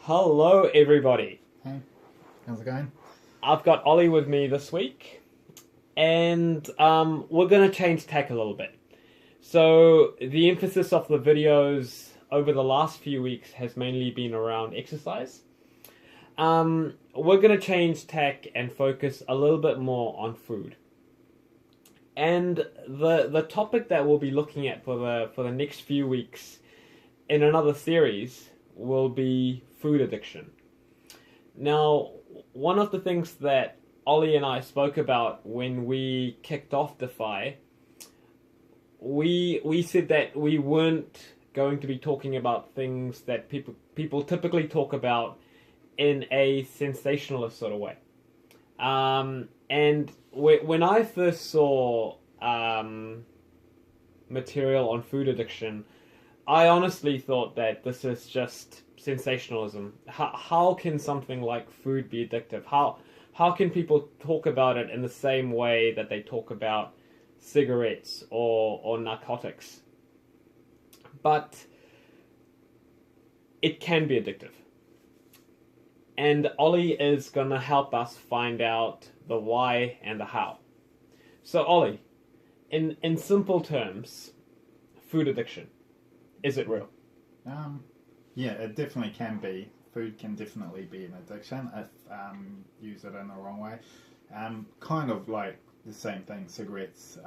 Hello, everybody. Hey, how's it going? I've got Ollie with me this week, and we're going to change tack a little bit. So, the emphasis of the videos over the last few weeks has mainly been around exercise. We're going to change tack and focus a little bit more on food. And the topic that we'll be looking at for the next few weeks in another series will be food addiction. Now, one of the things that Ollie and I spoke about when we kicked off Defy, we said that we weren't going to be talking about things that people typically talk about in a sensationalist sort of way. And when I first saw material on food addiction, I honestly thought that this is just sensationalism. How can something like food be addictive? How can people talk about it in the same way that they talk about cigarettes or narcotics? But it can be addictive. And Ollie is going to help us find out the why and the how. So Ollie, in simple terms, food addiction, is it real? Yeah, it definitely can be. Food can definitely be an addiction if used it in the wrong way. Kind of like the same thing. Cigarettes.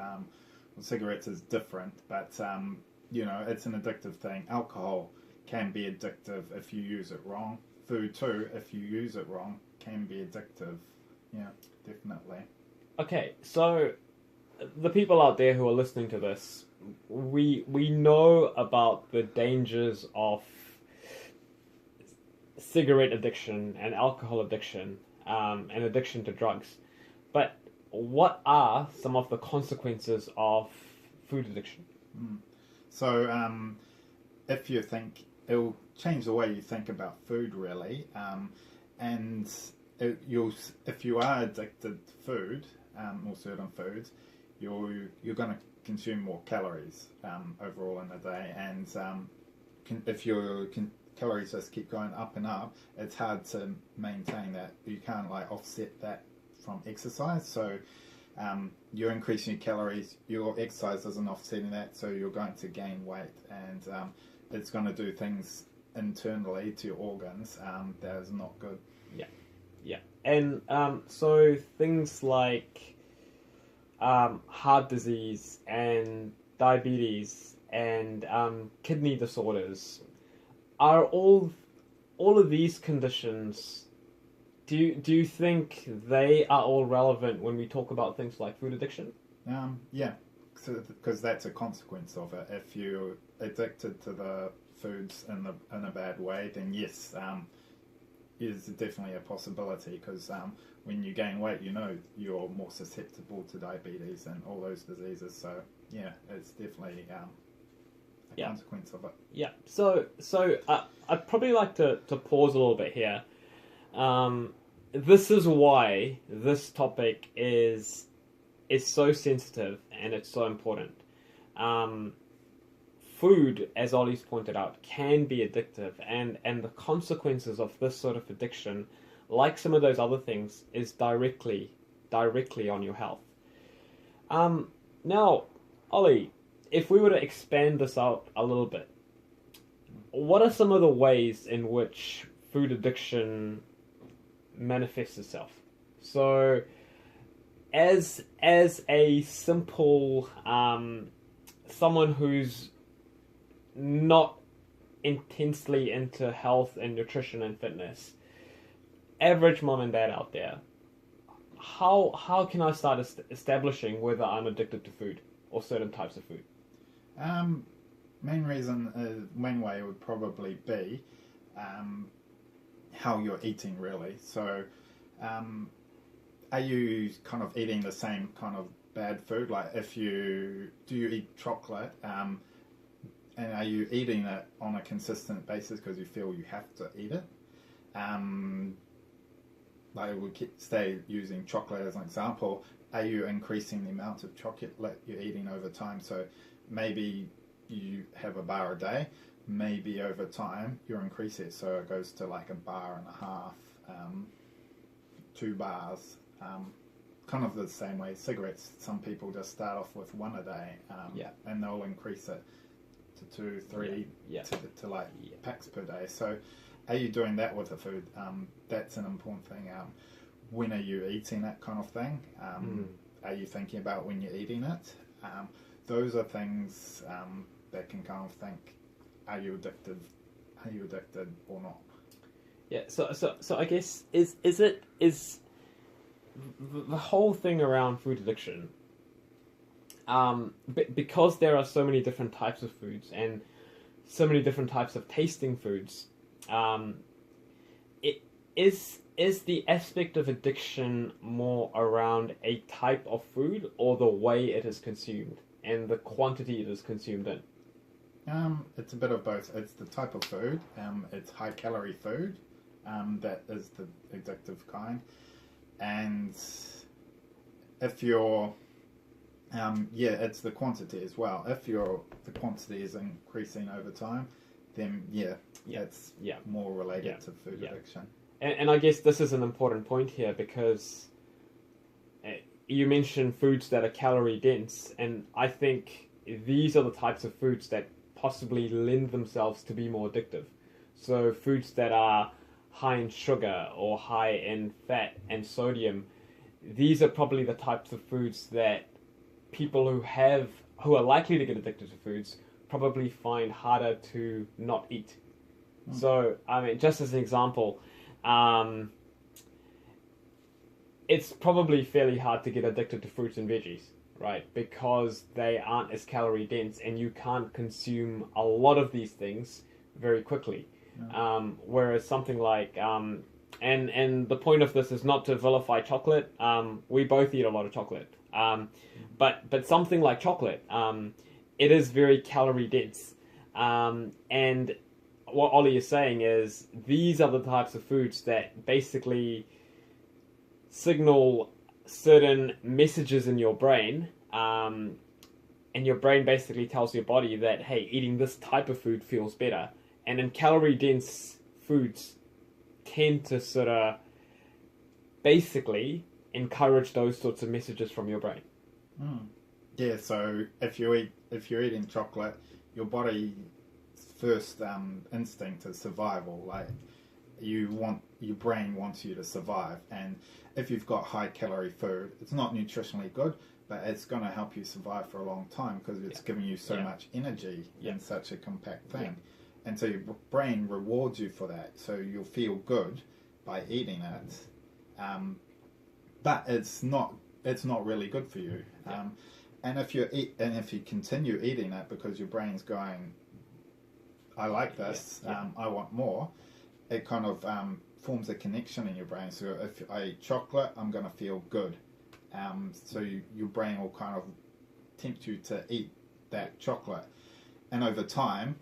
Cigarettes is different, but it's an addictive thing. Alcohol can be addictive if you use it wrong. Food too, if you use it wrong, can be addictive. Yeah, definitely. Okay, so the people out there who are listening to this, we know about the dangers of cigarette addiction and alcohol addiction and addiction to drugs. But what are some of the consequences of food addiction? So, if you think it'll change the way you think about food, really, and if you are addicted to food or certain foods, you're going to consume more calories overall in a day, and if your calories just keep going up and up, it's hard to maintain that. You can't offset that from exercise, so you're increasing your calories, your exercise isn't offsetting that, so you're going to gain weight, and it's going to do things internally to your organs that is not good. Yeah. And so things like heart disease and diabetes and kidney disorders are all of these conditions. Do you think they are all relevant when we talk about things like food addiction? Yeah, because that's a consequence of it. If you're addicted to the foods in a bad way, then yes, is definitely a possibility. Because when you gain weight, you're more susceptible to diabetes and all those diseases. So yeah, it's definitely a consequence of it. Yeah. So I'd probably like to pause a little bit here. This is why this topic is so sensitive and it's so important. Food, as Ollie's pointed out, can be addictive, and the consequences of this sort of addiction, like some of those other things, is directly on your health. Now, Ollie, if we were to expand this out a little bit, what are some of the ways in which food addiction manifests itself? So, as a simple someone who's not intensely into health and nutrition and fitness, average mom and dad out there, how can I start establishing whether I'm addicted to food or certain types of food? Main way would probably be how you're eating, really. So, are you kind of eating the same kind of bad food? Like, do you eat chocolate? And are you eating it on a consistent basis because you feel you have to eat it? We stay using chocolate as an example. Are you increasing the amount of chocolate you're eating over time? So maybe you have a bar a day, maybe over time you increase it so it goes to like a bar and a half, 2 bars. Kind of the same way cigarettes. Some people just start off with 1 a day, and they'll increase it to 2, 3, to like packs per day. So, are you doing that with the food? That's an important thing. When are you eating it, kind of thing? Are you thinking about when you're eating it? Those are things that can kind of think: are you addicted? Are you addicted or not? Yeah. So I guess is the whole thing around food addiction, because there are so many different types of foods and so many different types of tasting foods, it is the aspect of addiction more around a type of food or the way it is consumed and the quantity it is consumed in? It's a bit of both. It's the type of food. It's high calorie food. That is the addictive kind. And if you're, it's the quantity as well. If the quantity is increasing over time, then it's more related to food addiction. And I guess this is an important point here because you mentioned foods that are calorie dense, and I think these are the types of foods that possibly lend themselves to be more addictive. So foods that are high in sugar or high in fat and sodium, these are probably the types of foods that people who are likely to get addicted to foods probably find harder to not eat. So, I mean, just as an example, it's probably fairly hard to get addicted to fruits and veggies, right? Because they aren't as calorie dense and you can't consume a lot of these things very quickly. Whereas something like, and the point of this is not to vilify chocolate. We both eat a lot of chocolate. But something like chocolate, it is very calorie dense. And what Ollie is saying is these are the types of foods that basically signal certain messages in your brain, and your brain basically tells your body that, hey, eating this type of food feels better. And in calorie-dense foods tend to sort of basically encourage those sorts of messages from your brain. Yeah, so if you're eating chocolate, your body's first instinct is survival. Like your brain wants you to survive, and if you've got high calorie food, it's not nutritionally good, but it's going to help you survive for a long time because it's giving you so much energy in such a compact thing. And so your brain rewards you for that, so you'll feel good by eating it, but it's not really good for you. And if you continue eating it because your brain's going, I like this, I want more, it kind of forms a connection in your brain. So if I eat chocolate, I'm going to feel good. So your brain will kind of tempt you to eat that chocolate, and over time,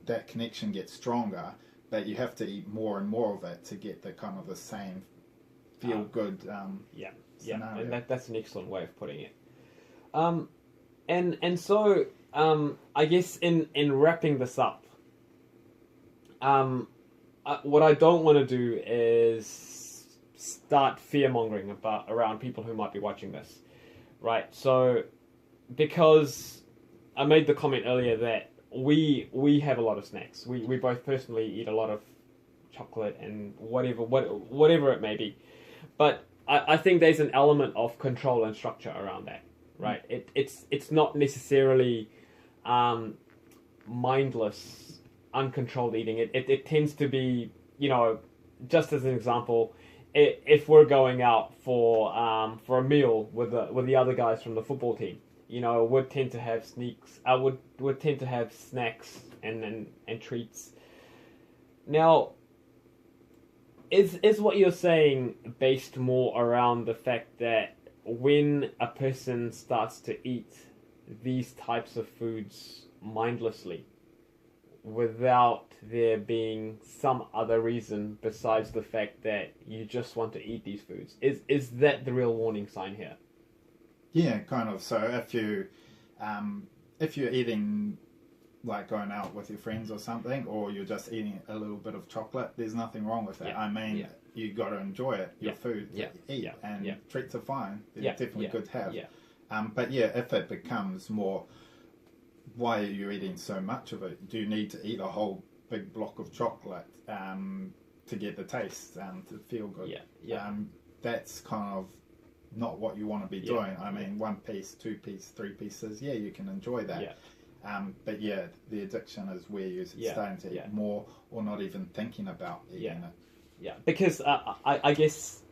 that connection gets stronger, but you have to eat more and more of it to get the kind of the same feel good scenario. And that's an excellent way of putting it. And so I guess in wrapping this up, what I don't want to do is start fear-mongering around people who might be watching this, right? So, because I made the comment earlier that we have a lot of snacks. We both personally eat a lot of chocolate and whatever it may be. But I think there's an element of control and structure around that, right? It's not necessarily mindless, uncontrolled eating. It tends to be, just as an example, if we're going out for a meal with the other guys from the football team, would tend to have sneaks. I would tend to have snacks and treats. Now, is what you're saying based more around the fact that when a person starts to eat these types of foods mindlessly, without there being some other reason besides the fact that you just want to eat these foods, is that the real warning sign here? Yeah, kind of. So if you're eating like going out with your friends or something, or you're just eating a little bit of chocolate, there's nothing wrong with that. Yeah. I mean, Yeah. you got to enjoy it, your Yeah. food Yeah. that you eat, Yeah. and Yeah. treats are fine. They're Yeah. definitely Yeah. good to have. Yeah. But yeah, if it becomes more, why are you eating so much of it? Do you need to eat a whole big block of chocolate to get the taste, to feel good? Yeah. Yeah. That's kind of not what you want to be Yeah. doing. I mean, 1 piece, 2 piece, 3 pieces, yeah, you can enjoy that. Yeah. But yeah, the addiction is where you're Yeah. starting to eat more or not even thinking about eating it. Yeah, because I guess,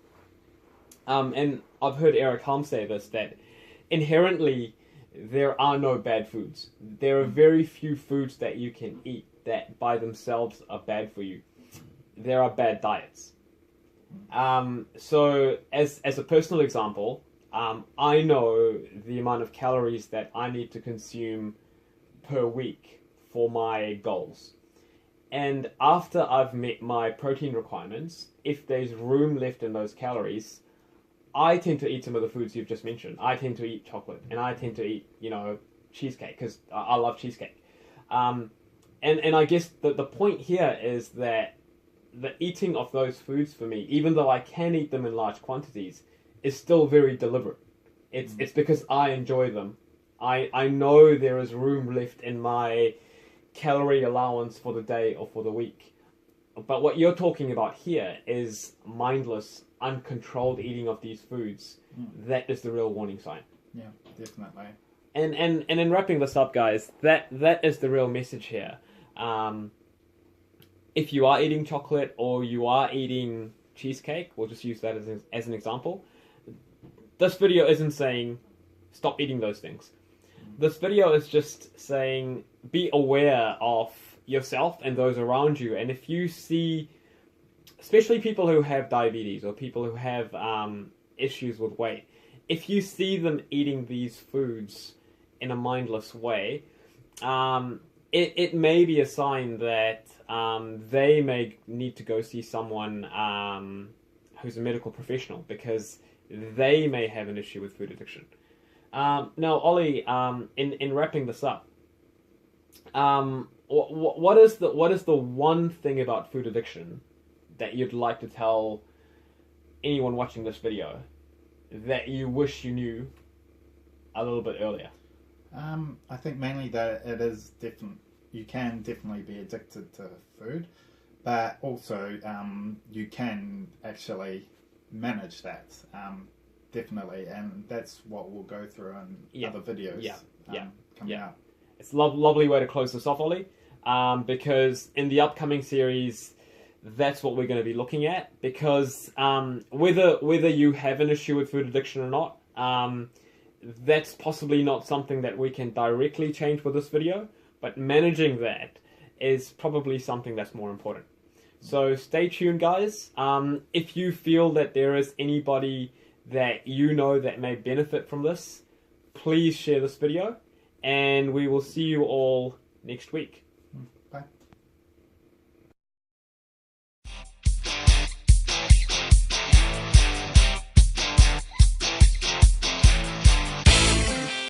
and I've heard Eric Holm say this, that inherently there are no bad foods. There are very few foods that you can eat that by themselves are bad for you. There are bad diets. So as a personal example, I know the amount of calories that I need to consume per week for my goals. And after I've met my protein requirements, if there's room left in those calories, I tend to eat some of the foods you've just mentioned. I tend to eat chocolate, and I tend to eat, cheesecake, because I love cheesecake. And I guess the point here is that the eating of those foods for me, even though I can eat them in large quantities, is still very deliberate. It's because I enjoy them. I know there is room left in my calorie allowance for the day or for the week. But what you're talking about here is mindless, uncontrolled eating of these foods. That is the real warning sign. Yeah, definitely. And in wrapping this up, guys, that is the real message here. If you are eating chocolate or you are eating cheesecake, we'll just use that as an example. This video isn't saying stop eating those things. This video is just saying be aware of yourself and those around you. And if you see, especially people who have diabetes or people who have issues with weight, if you see them eating these foods in a mindless way, it may be a sign that they may need to go see someone who's a medical professional, because they may have an issue with food addiction. Now, Ollie, in wrapping this up, what is the one thing about food addiction that you'd like to tell anyone watching this video that you wish you knew a little bit earlier? I think mainly that it is you can definitely be addicted to food, but also you can actually manage that, definitely, and that's what we'll go through in other videos coming out. It's a lovely way to close this off, Ollie, because in the upcoming series, that's what we're going to be looking at, because whether you have an issue with food addiction or not, that's possibly not something that we can directly change with this video, but managing that is probably something that's more important. So stay tuned, guys. If you feel that there is anybody that you know that may benefit from this, please share this video, and we will see you all next week.